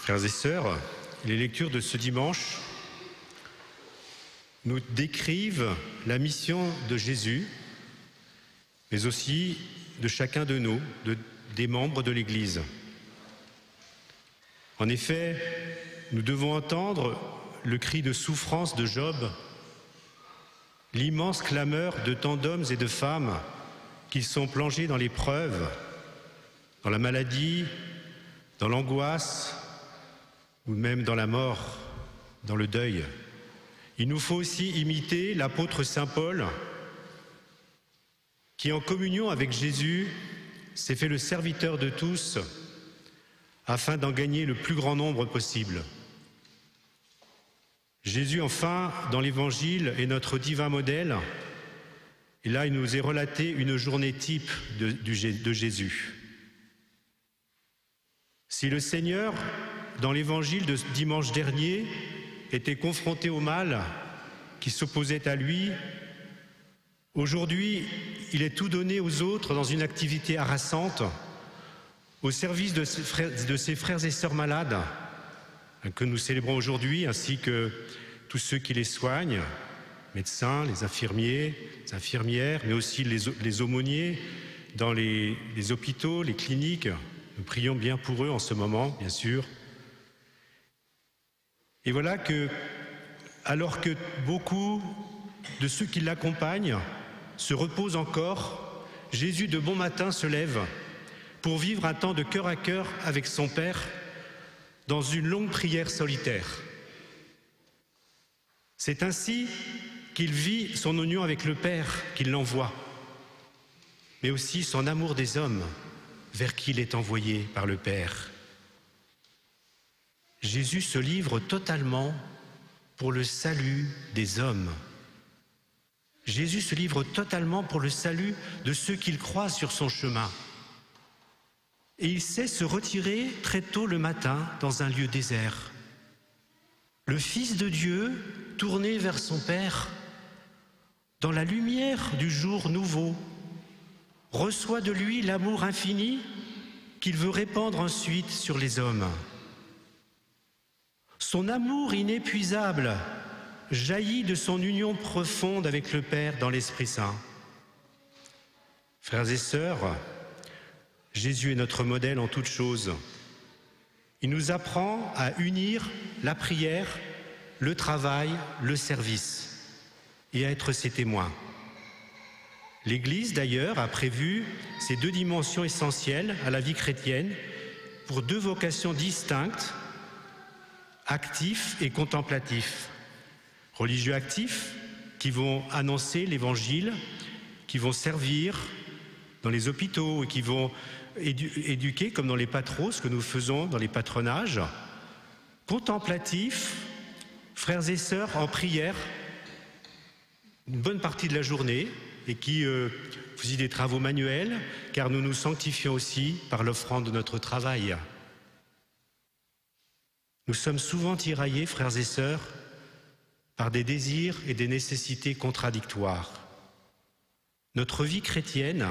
Frères et sœurs, les lectures de ce dimanche nous décrivent la mission de Jésus, mais aussi de chacun de nous, des membres de l'Église. En effet, nous devons entendre le cri de souffrance de Job, l'immense clameur de tant d'hommes et de femmes qui sont plongés dans l'épreuve, dans la maladie, dans l'angoisse ou même dans la mort, dans le deuil. Il nous faut aussi imiter l'apôtre Saint Paul qui, en communion avec Jésus, s'est fait le serviteur de tous afin d'en gagner le plus grand nombre possible. Jésus, enfin, dans l'Évangile, est notre divin modèle. Et là, il nous est relaté une journée type de Jésus. Si le Seigneur, dans l'Évangile de dimanche dernier, était confronté au mal qui s'opposait à lui, aujourd'hui, il est tout donné aux autres dans une activité harassante, au service de ses frères et sœurs malades, que nous célébrons aujourd'hui, ainsi que tous ceux qui les soignent, médecins, les infirmiers, les infirmières, mais aussi les aumôniers dans les hôpitaux, les cliniques. Nous prions bien pour eux en ce moment, bien sûr. Et voilà que, alors que beaucoup de ceux qui l'accompagnent se reposent encore, Jésus de bon matin se lève pour vivre un temps de cœur à cœur avec son Père dans une longue prière solitaire. C'est ainsi qu'il vit son union avec le Père qui l'envoie, mais aussi son amour des hommes vers qui il est envoyé par le Père. Jésus se livre totalement pour le salut des hommes. Jésus se livre totalement pour le salut de ceux qu'il croise sur son chemin. Et il sait se retirer très tôt le matin dans un lieu désert. Le Fils de Dieu, tourné vers son Père, dans la lumière du jour nouveau, reçoit de lui l'amour infini qu'il veut répandre ensuite sur les hommes. Son amour inépuisable jaillit de son union profonde avec le Père dans l'Esprit Saint. Frères et sœurs, Jésus est notre modèle en toutes choses. Il nous apprend à unir la prière, le travail, le service et à être ses témoins. L'Église, d'ailleurs, a prévu ces deux dimensions essentielles à la vie chrétienne pour deux vocations distinctes, actifs et contemplatifs. Religieux actifs qui vont annoncer l'Évangile, qui vont servir dans les hôpitaux et qui vont éduquer, comme dans les patros, ce que nous faisons dans les patronages. Contemplatifs, frères et sœurs en prière, une bonne partie de la journée, et qui font des travaux manuels, car nous nous sanctifions aussi par l'offrande de notre travail. Nous sommes souvent tiraillés, frères et sœurs, par des désirs et des nécessités contradictoires. Notre vie chrétienne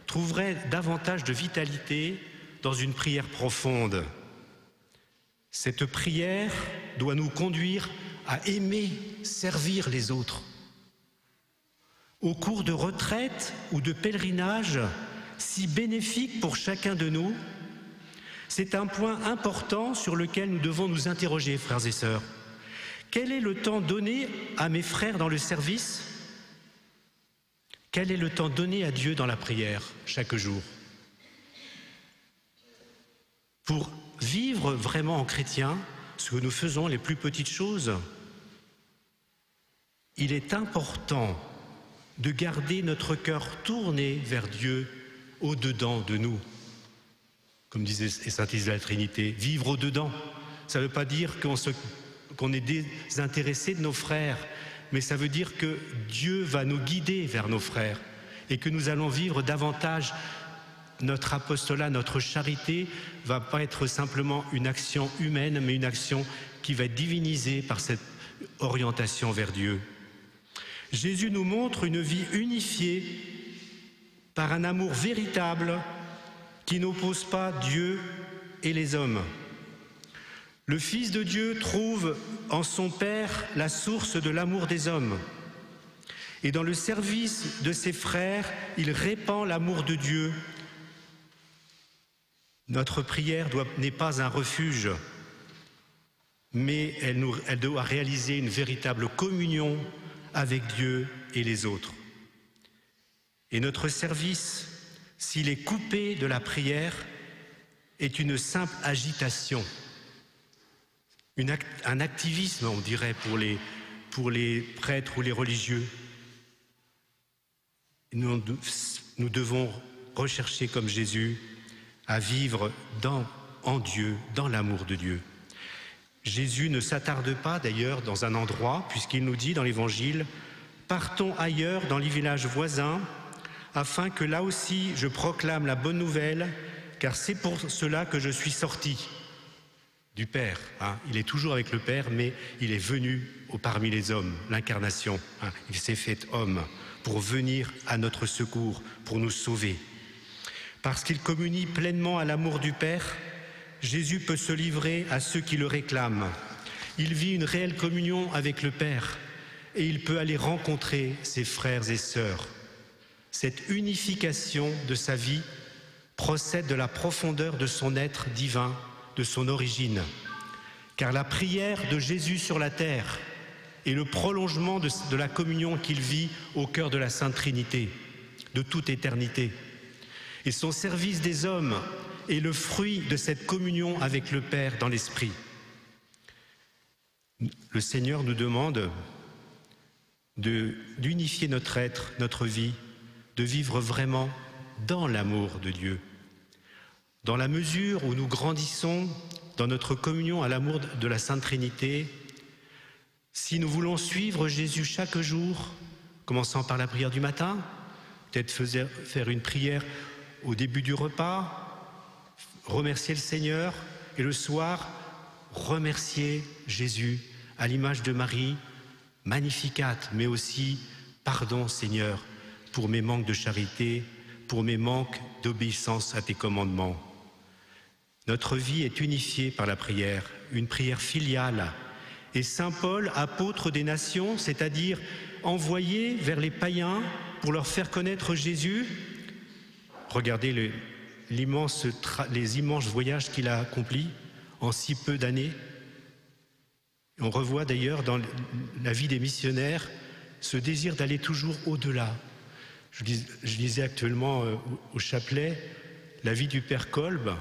trouverait davantage de vitalité dans une prière profonde. Cette prière doit nous conduire à aimer servir les autres. Au cours de retraites ou de pèlerinages si bénéfiques pour chacun de nous, c'est un point important sur lequel nous devons nous interroger, frères et sœurs. Quel est le temps donné à mes frères dans le service ? Quel est le temps donné à Dieu dans la prière chaque jour ? Pour vivre vraiment en chrétien, ce que nous faisons, les plus petites choses, il est important de garder notre cœur tourné vers Dieu au-dedans de nous. Comme disait saint Isaac de la Trinité, vivre au-dedans, ça ne veut pas dire qu'on est désintéressé de nos frères, mais ça veut dire que Dieu va nous guider vers nos frères et que nous allons vivre davantage notre apostolat, notre charité va pas être simplement une action humaine, mais une action qui va être divinisée par cette orientation vers Dieu. Jésus nous montre une vie unifiée par un amour véritable qui n'oppose pas Dieu et les hommes. Le Fils de Dieu trouve en son Père la source de l'amour des hommes. Et dans le service de ses frères, il répand l'amour de Dieu. Notre prière n'est pas un refuge, mais elle doit réaliser une véritable communion avec Dieu et les autres. Et notre service, s'il est coupé de la prière, est une simple agitation, un activisme, on dirait, pour les prêtres ou les religieux. Nous devons rechercher, comme Jésus, à vivre en Dieu, dans l'amour de Dieu. Jésus ne s'attarde pas d'ailleurs dans un endroit, puisqu'il nous dit dans l'Évangile « Partons ailleurs dans les villages voisins, afin que là aussi je proclame la bonne nouvelle, car c'est pour cela que je suis sorti du Père. » Il est toujours avec le Père, mais il est venu parmi les hommes, l'incarnation. Il s'est fait homme pour venir à notre secours, pour nous sauver. Parce qu'il communie pleinement à l'amour du Père, Jésus peut se livrer à ceux qui le réclament. Il vit une réelle communion avec le Père et il peut aller rencontrer ses frères et sœurs. Cette unification de sa vie procède de la profondeur de son être divin, de son origine. Car la prière de Jésus sur la terre est le prolongement de la communion qu'il vit au cœur de la Sainte Trinité, de toute éternité. Et son service des hommes est le fruit de cette communion avec le Père dans l'Esprit. Le Seigneur nous demande d'unifier notre être, notre vie, de vivre vraiment dans l'amour de Dieu. Dans la mesure où nous grandissons dans notre communion à l'amour de la Sainte Trinité, si nous voulons suivre Jésus chaque jour, commençant par la prière du matin, peut-être faire une prière au début du repas, remercier le Seigneur, et le soir, remercier Jésus à l'image de Marie, Magnificat, mais aussi pardon Seigneur pour mes manques de charité, pour mes manques d'obéissance à tes commandements. Notre vie est unifiée par la prière, une prière filiale. Et Saint Paul, apôtre des nations, c'est-à-dire envoyé vers les païens pour leur faire connaître Jésus, regardez les immenses voyages qu'il a accomplis en si peu d'années. On revoit d'ailleurs dans la vie des missionnaires ce désir d'aller toujours au-delà. Je lisais actuellement au chapelet la vie du père Kolb.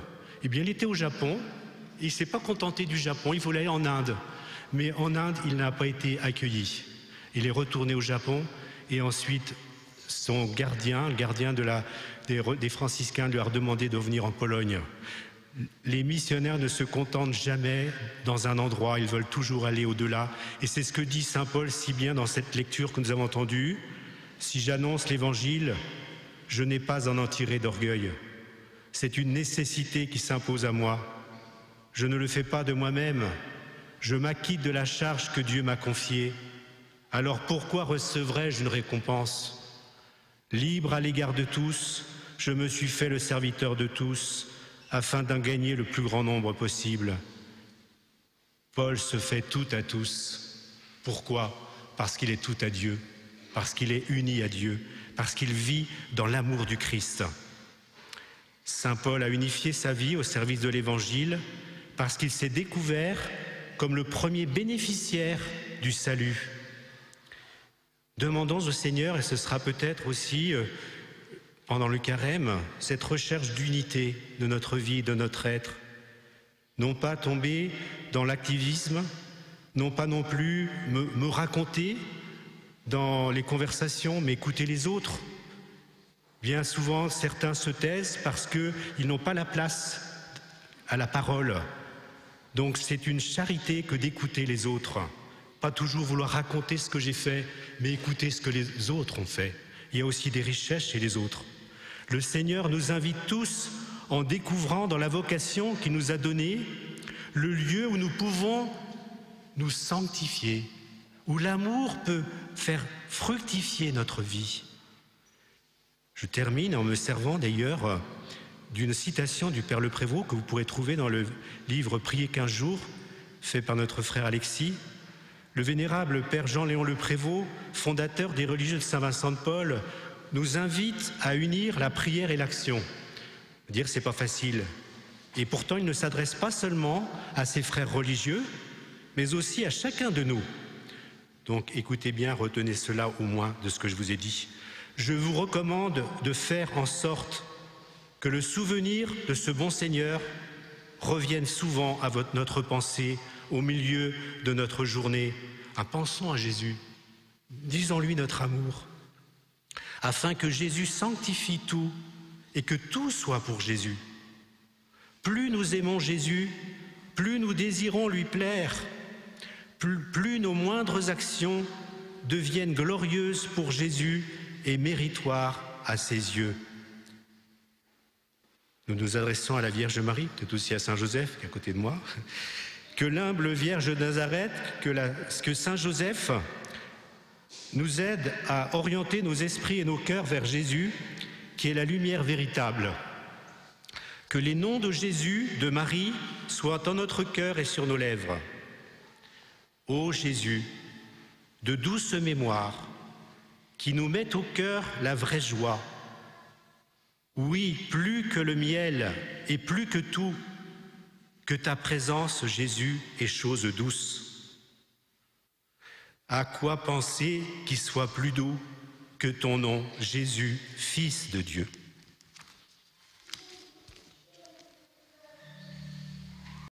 Eh bien, il était au Japon, et il ne s'est pas contenté du Japon, il voulait aller en Inde. Mais en Inde, il n'a pas été accueilli. Il est retourné au Japon, et ensuite, son gardien, le gardien des franciscains, lui a demandé de venir en Pologne. Les missionnaires ne se contentent jamais dans un endroit, ils veulent toujours aller au-delà. Et c'est ce que dit saint Paul si bien dans cette lecture que nous avons entendue. Si j'annonce l'Évangile, je n'ai pas à en tirer d'orgueil. C'est une nécessité qui s'impose à moi. Je ne le fais pas de moi-même. Je m'acquitte de la charge que Dieu m'a confiée. Alors pourquoi recevrais-je une récompense? Libre à l'égard de tous, je me suis fait le serviteur de tous, afin d'en gagner le plus grand nombre possible. Paul se fait tout à tous. Pourquoi? Parce qu'il est tout à Dieu, parce qu'il est uni à Dieu, parce qu'il vit dans l'amour du Christ. Saint Paul a unifié sa vie au service de l'Évangile parce qu'il s'est découvert comme le premier bénéficiaire du salut. Demandons au Seigneur, et ce sera peut-être aussi pendant le carême, cette recherche d'unité de notre vie, de notre être. Non pas tomber dans l'activisme, non pas non plus me raconter dans les conversations, mais écouter les autres. Bien souvent, certains se taisent parce qu'ils n'ont pas la place à la parole. Donc c'est une charité que d'écouter les autres. Pas toujours vouloir raconter ce que j'ai fait, mais écouter ce que les autres ont fait. Il y a aussi des richesses chez les autres. Le Seigneur nous invite tous, en découvrant dans la vocation qu'il nous a donnée, le lieu où nous pouvons nous sanctifier, où l'amour peut faire fructifier notre vie. Je termine en me servant d'ailleurs d'une citation du Père Le Prévost que vous pourrez trouver dans le livre « Prier 15 jours ». fait par notre frère Alexis, le vénérable Père Jean-Léon Le Prévost, fondateur des religieux de Saint-Vincent de Paul, nous invite à unir la prière et l'action. Dire c'est pas facile. Et pourtant, il ne s'adresse pas seulement à ses frères religieux, mais aussi à chacun de nous. Donc écoutez bien, retenez cela au moins de ce que je vous ai dit. Je vous recommande de faire en sorte que le souvenir de ce bon Seigneur revienne souvent à notre pensée au milieu de notre journée. Pensons à Jésus, disons-lui notre amour, afin que Jésus sanctifie tout et que tout soit pour Jésus. Plus nous aimons Jésus, plus nous désirons lui plaire, plus nos moindres actions deviennent glorieuses pour Jésus et méritoires à ses yeux. Nous nous adressons à la Vierge Marie, peut-être aussi à Saint Joseph, qui est à côté de moi. Que l'humble Vierge de Nazareth, que Saint Joseph nous aide à orienter nos esprits et nos cœurs vers Jésus, qui est la lumière véritable. Que les noms de Jésus, de Marie, soient dans notre cœur et sur nos lèvres. Ô Jésus, de douce mémoire, qui nous met au cœur la vraie joie. Oui, plus que le miel et plus que tout, que ta présence, Jésus, est chose douce. À quoi penser qui soit plus doux que ton nom, Jésus, Fils de Dieu ?